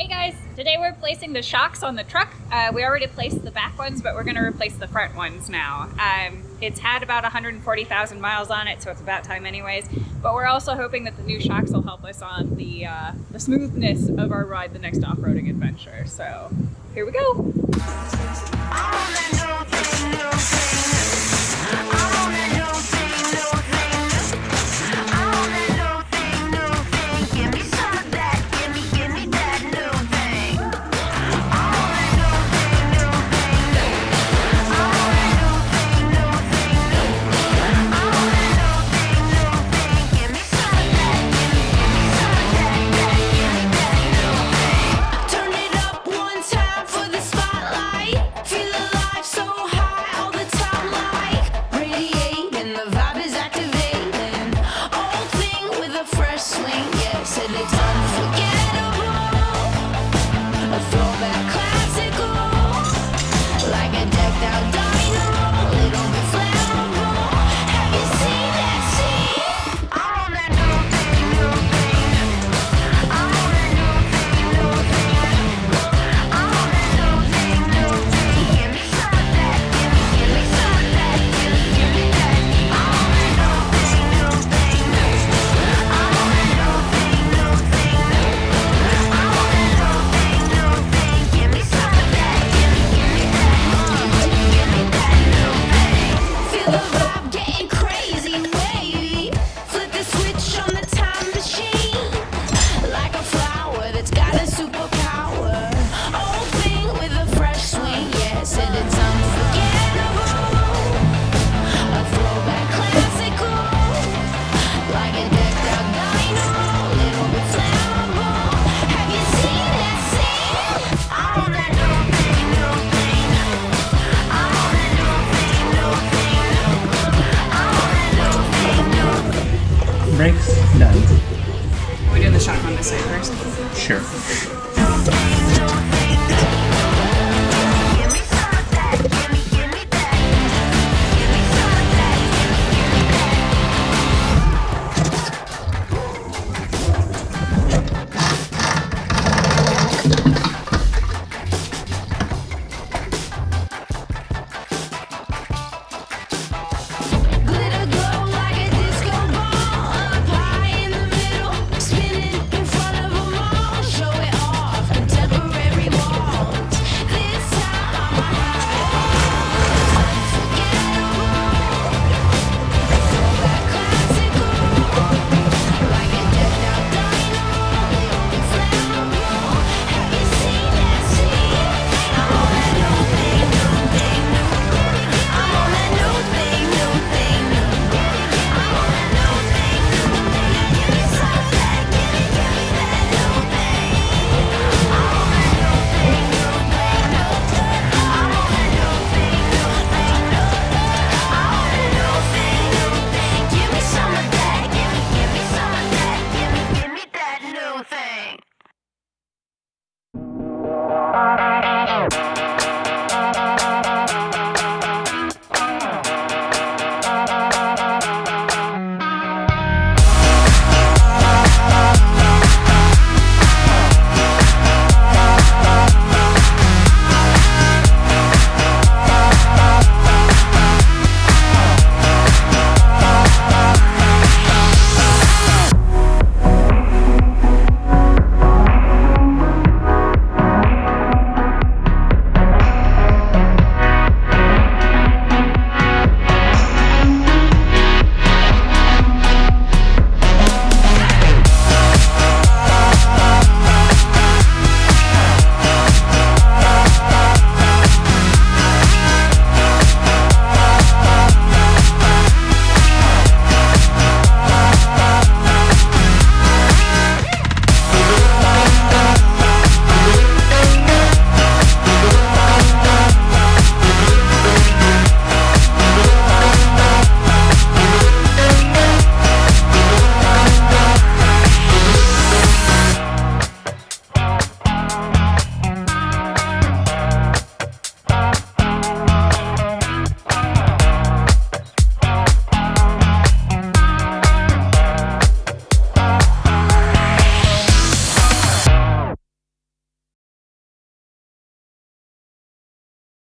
Hey guys, today we're replacing the shocks on the truck. We already replaced the back ones, but we're going to replace the front ones now. It's had about 140,000 miles on it, so it's about time anyways. But we're also hoping that the new shocks will help us on the smoothness of our ride the next off-roading adventure. So here we go. Brakes done. Are we doing the shock on this side first? Sure.